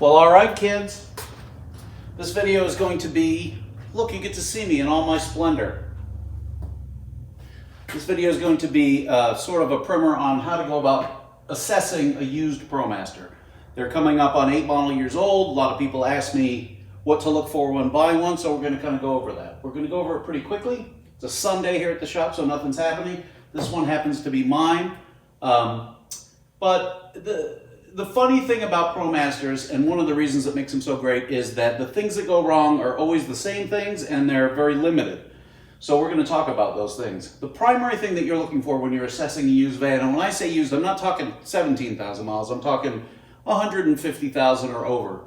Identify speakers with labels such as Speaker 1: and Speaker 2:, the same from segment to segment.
Speaker 1: Well, all right, kids. This video is going to be, look, you get to see me in all my splendor. This video is going to be sort of a primer on how to go about assessing a used Promaster. They're coming up on 8 model years old. A lot of people ask me what to look for when buying one, so we're going to kind of go over that. We're going to go over it pretty quickly. It's a Sunday here at the shop, so nothing's happening. This one happens to be mine. But the funny thing about Promasters, and one of the reasons that makes them so great, is that the things that go wrong are always the same things, and they're very limited. So we're going to talk about those things. The primary thing that you're looking for when you're assessing a used van, and when I say used, I'm not talking 17,000 miles, I'm talking 150,000 or over.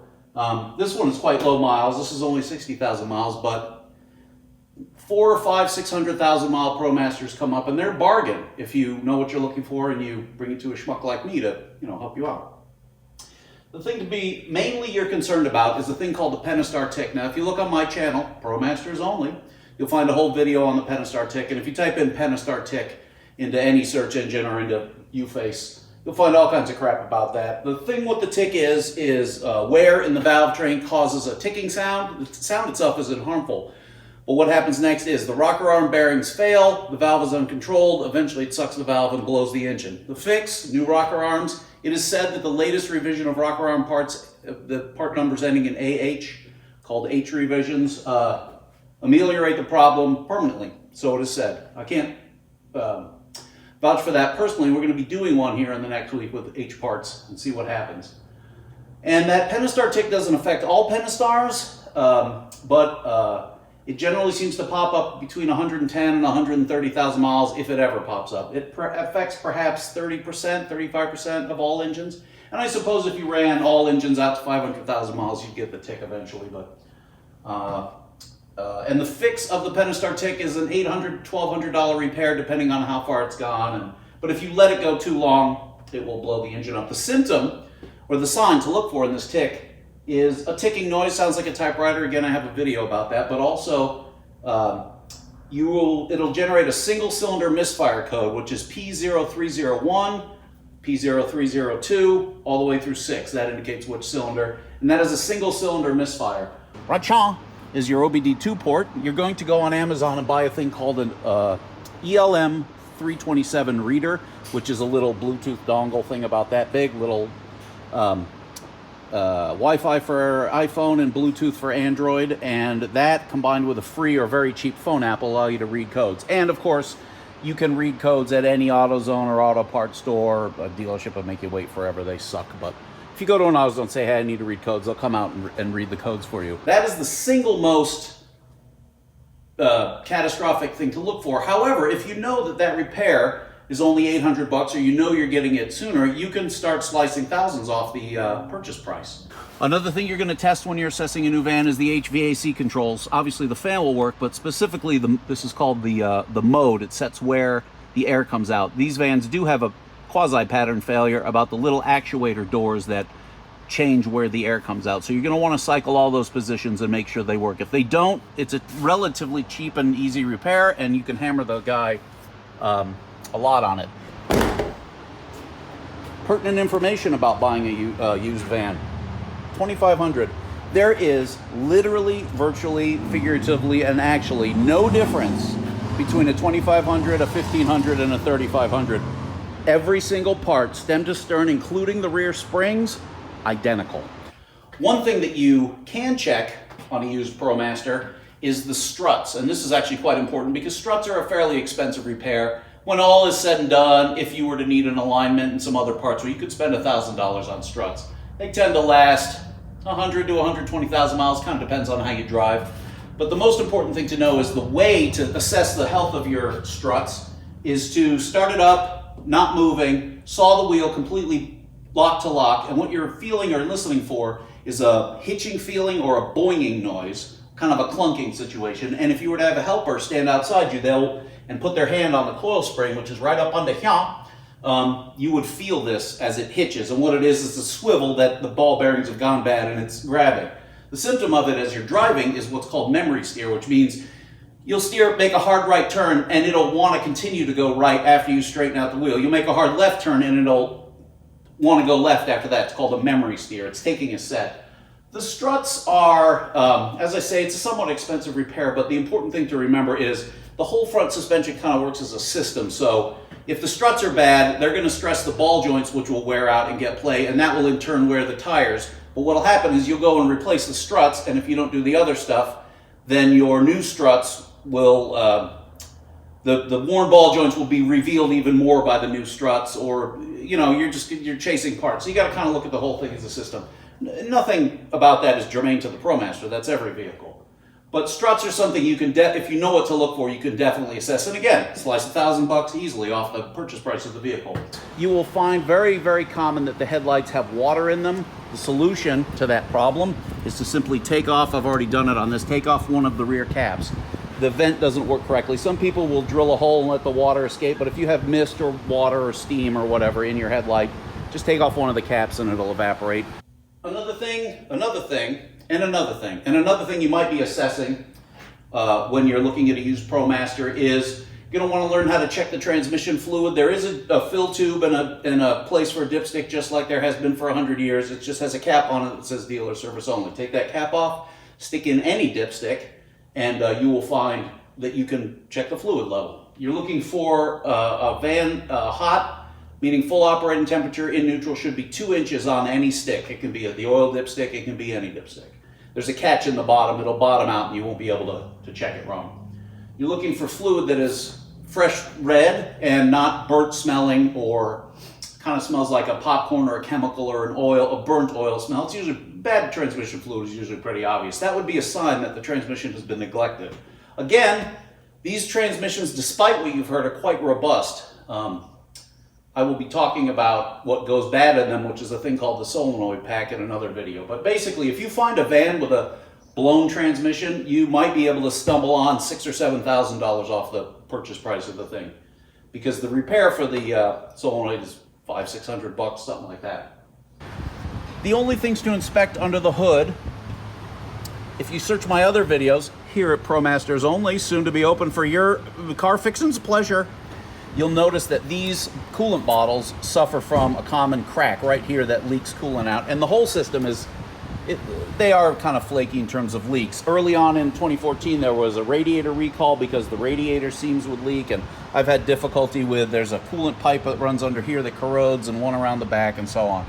Speaker 1: This one is quite low miles. This is only 60,000 miles, but 400,000, 500,000, 600,000 mile Promasters come up, and they're a bargain if you know what you're looking for and you bring it to a schmuck like me to, help you out. The thing to be mainly you're concerned about is a thing called the Pedestal Tick. Now, if you look on my channel, Promasters Only, you'll find a whole video on the Pedestal Tick, and if you type in Pedestal Tick into any search engine or into UFace, you'll find all kinds of crap about that. The thing with the tick is wear in the valve train causes a ticking sound. The sound itself isn't harmful. But what happens next is the rocker arm bearings fail, the valve is uncontrolled, eventually it sucks the valve and blows the engine. The fix, new rocker arms. It is said that the latest revision of rocker arm parts, the part numbers ending in AH, called H revisions, ameliorate the problem permanently. So it is said. I can't vouch for that personally. We're going to be doing one here in the next week with H parts and see what happens. And that Pedestal Tick doesn't affect all Pedestars, but it generally seems to pop up between 110 and 130,000 miles if it ever pops up. It affects perhaps 30%, 35% of all engines. And I suppose if you ran all engines out to 500,000 miles, you'd get the tick eventually. But and the fix of the Pedestal Tick is an $800, $1,200 repair depending on how far it's gone. But if you let it go too long, it will blow the engine up. The symptom, or the sign to look for in this tick, is a ticking noise. Sounds like a typewriter. Again, I have a video about that. But also, it'll generate a single cylinder misfire code, which is P0301, P0302, all the way through 6. That indicates which cylinder. And that is a single cylinder misfire. Racha is your OBD2 port. You're going to go on Amazon and buy a thing called an ELM 327 reader, which is a little Bluetooth dongle thing about that big, little Wi-Fi for iPhone and Bluetooth for Android, and that combined with a free or very cheap phone app will allow you to read codes. And of course, you can read codes at any AutoZone or auto parts store. A dealership will make you wait forever. They suck. But if you go to an AutoZone and say, hey, I need to read codes, they'll come out and read the codes for you. That is the single most catastrophic thing to look for. However, if you know that repair is only $800 or you know you're getting it sooner, you can start slicing thousands off the purchase price. Another thing you're going to test when you're assessing a new van is the HVAC controls. Obviously the fan will work, but specifically this is called the mode. It sets where the air comes out. These vans do have a quasi-pattern failure about the little actuator doors that change where the air comes out. So you're going to want to cycle all those positions and make sure they work. If they don't, it's a relatively cheap and easy repair, and you can hammer the guy a lot on it. Pertinent information about buying a used van. $2,500. There is literally, virtually, figuratively, and actually no difference between a $2,500, a $1,500, and a $3,500. Every single part, stem to stern, including the rear springs, identical. One thing that you can check on a used Promaster is the struts, and this is actually quite important because struts are a fairly expensive repair. When all is said and done, if you were to need an alignment and some other parts, well, you could spend $1,000 on struts. They tend to last 100 to 120,000 miles, kind of depends on how you drive. But the most important thing to know is the way to assess the health of your struts is to start it up, not moving, saw the wheel completely lock to lock, and what you're feeling or listening for is a hitching feeling or a boinging noise, kind of a clunking situation. And if you were to have a helper stand outside you, and put their hand on the coil spring, which is right up under here, you would feel this as it hitches. And what it is a swivel that the ball bearings have gone bad and it's grabbing. The symptom of it as you're driving is what's called memory steer, which means you'll steer, make a hard right turn, and it'll want to continue to go right after you straighten out the wheel. You'll make a hard left turn and it'll want to go left after that. It's called a memory steer. It's taking a set. The struts are, as I say, it's a somewhat expensive repair, but the important thing to remember is the whole front suspension kind of works as a system. So if the struts are bad, they're going to stress the ball joints, which will wear out and get play, and that will in turn wear the tires. But what will happen is you'll go and replace the struts, and if you don't do the other stuff, then your new struts will, the worn ball joints will be revealed even more by the new struts, or, you know, you're chasing parts. So you got to kind of look at the whole thing as a system. Nothing about that is germane to the Promaster. That's every vehicle. But struts are something you can, if you know what to look for, you can definitely assess. And again, slice $1,000 easily off the purchase price of the vehicle. You will find very, very common that the headlights have water in them. The solution to that problem is to simply take off, I've already done it on this, take off one of the rear caps. The vent doesn't work correctly. Some people will drill a hole and let the water escape, but if you have mist or water or steam or whatever in your headlight, just take off one of the caps and it'll evaporate. Another thing, and another thing, and another thing you might be assessing when you're looking at a used Promaster is you're going to want to learn how to check the transmission fluid. There is a fill tube and a place for a dipstick, just like there has been for 100 years. It just has a cap on it that says dealer service only. Take that cap off, stick in any dipstick, and you will find that you can check the fluid level. You're looking for a van hot, meaning full operating temperature. In neutral should be 2 inches on any stick. It can be the oil dipstick, it can be any dipstick. There's a catch in the bottom, it'll bottom out and you won't be able to check it wrong. You're looking for fluid that is fresh red and not burnt smelling or kind of smells like a popcorn or a chemical or an oil, a burnt oil smell. It's usually, bad transmission fluid is usually pretty obvious. That would be a sign that the transmission has been neglected. Again, these transmissions, despite what you've heard, are quite robust. I will be talking about what goes bad in them, which is a thing called the solenoid pack, in another video. But basically, if you find a van with a blown transmission, you might be able to stumble on $6,000 or $7,000 off the purchase price of the thing, because the repair for the solenoid is $500-600, something like that. The only things to inspect under the hood, if you search my other videos here at Promasters Only, soon to be open for your car fixing's pleasure, you'll notice that these coolant bottles suffer from a common crack right here that leaks coolant out, and the whole system is, they are kind of flaky in terms of leaks. Early on in 2014 there was a radiator recall because the radiator seams would leak, and I've had difficulty with, there's a coolant pipe that runs under here that corrodes and one around the back and so on.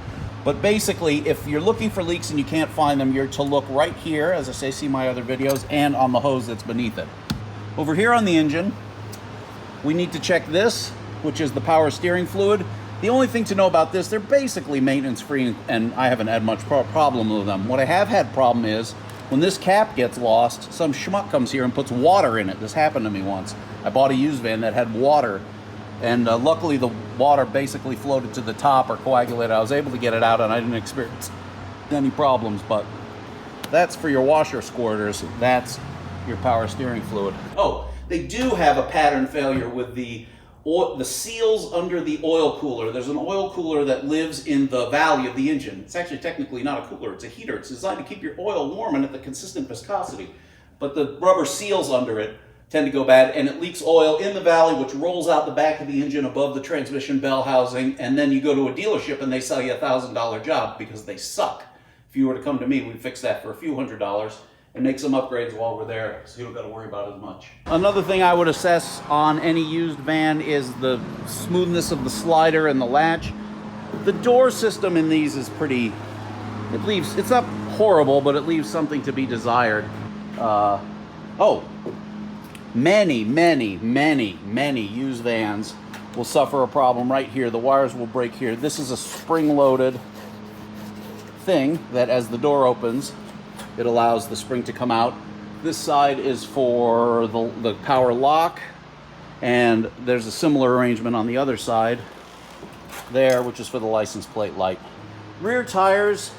Speaker 1: But basically, if you're looking for leaks and you can't find them, you're to look right here, as I say, see my other videos, and on the hose that's beneath it. Over here on the engine, we need to check this, which is the power steering fluid. The only thing to know about this, they're basically maintenance free, and I haven't had much problem with them. What I have had problem is when this cap gets lost, some schmuck comes here and puts water in it. This happened to me once. I bought a used van that had water, and luckily the water basically floated to the top or coagulated. I was able to get it out and I didn't experience any problems, but that's for your washer squirters. That's your power steering fluid. Oh, they do have a pattern failure with the seals under the oil cooler. There's an oil cooler that lives in the valley of the engine. It's actually technically not a cooler, it's a heater. It's designed to keep your oil warm and at the consistent viscosity. But the rubber seals under it tend to go bad, and it leaks oil in the valley, which rolls out the back of the engine above the transmission bell housing, and then you go to a dealership and they sell you a $1,000 job because they suck. If you were to come to me, we'd fix that for a few $100s. And make some upgrades while we're there, so you don't got to worry about as much. Another thing I would assess on any used van is the smoothness of the slider and the latch. The door system in these is pretty, it's not horrible, but it leaves something to be desired. Many used vans will suffer a problem right here. The wires will break here. This is a spring-loaded thing that as the door opens, it allows the spring to come out. This side is for the power lock, and there's a similar arrangement on the other side there, which is for the license plate light. Rear tires,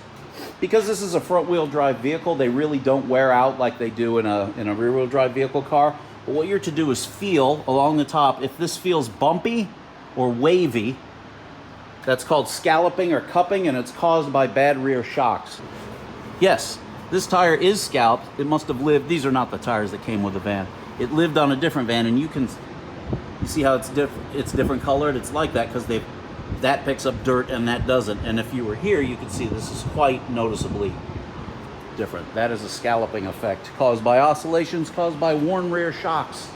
Speaker 1: because this is a front-wheel drive vehicle, they really don't wear out like they do in a rear-wheel drive vehicle car. But what you're to do is feel along the top. If this feels bumpy or wavy, that's called scalloping or cupping, and it's caused by bad rear shocks. Yes, this tire is scalped. It must have lived, these are not the tires that came with the van. It lived on a different van, and you see how it's different colored? It's like that because they've that picks up dirt and that doesn't. And if you were here, you can see this is quite noticeably different. That is a scalloping effect caused by oscillations, caused by worn rear shocks.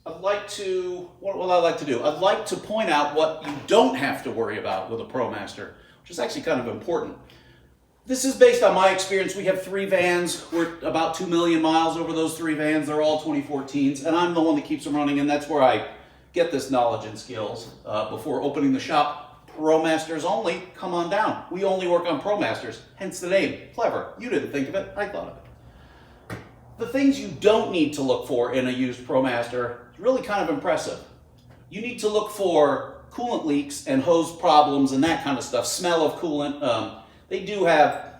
Speaker 1: I'd like to point out what you don't have to worry about with a Promaster, which is actually kind of important. This is based on my experience. We have 3 vans. We're about 2 million miles over those 3 vans. They're all 2014s, and I'm the one that keeps them running, and that's where I get this knowledge and skills before opening the shop. Promasters only, come on down. We only work on Promasters, hence the name. Clever. You didn't think of it, I thought of it. The things you don't need to look for in a used Promaster is really kind of impressive. You need to look for coolant leaks and hose problems and that kind of stuff. Smell of coolant. They do have,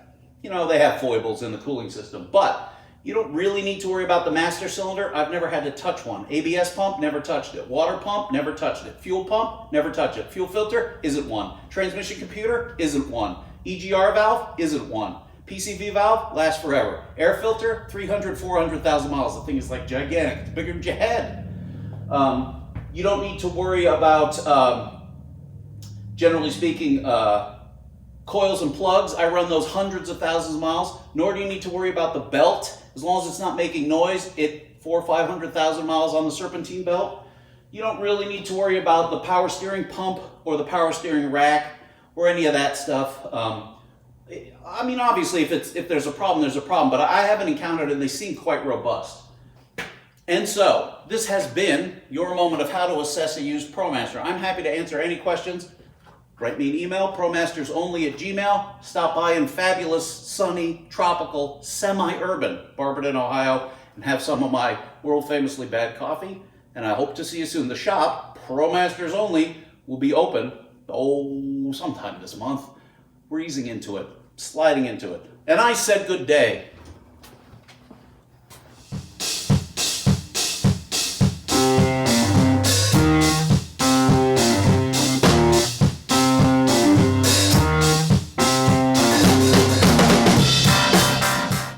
Speaker 1: they have foibles in the cooling system, but you don't really need to worry about the master cylinder. I've never had to touch one. ABS pump, never touched it. Water pump, never touched it. Fuel pump, never touched it. Fuel filter, isn't one. Transmission computer, isn't one. EGR valve, isn't one. PCV valve, lasts forever. Air filter, 300, 400,000 miles. The thing is like gigantic. It's bigger than your head. You don't need to worry about, generally speaking, coils and plugs. I run those hundreds of thousands of miles. Nor do you need to worry about the belt. As long as it's not making noise, 400,000 or 500,000 miles on the serpentine belt. You don't really need to worry about the power steering pump or the power steering rack or any of that stuff. I mean, obviously, if there's a problem, there's a problem, but I haven't encountered it, and they seem quite robust. And so, this has been your moment of how to assess a used Promaster. I'm happy to answer any questions. Write me an email, promastersonly@gmail. Stop by in fabulous, sunny, tropical, semi-urban Barberton, Ohio, and have some of my world-famously bad coffee. And I hope to see you soon. The shop, Promasters Only, will be open, sometime this month. We're easing into it, sliding into it. And I said good day.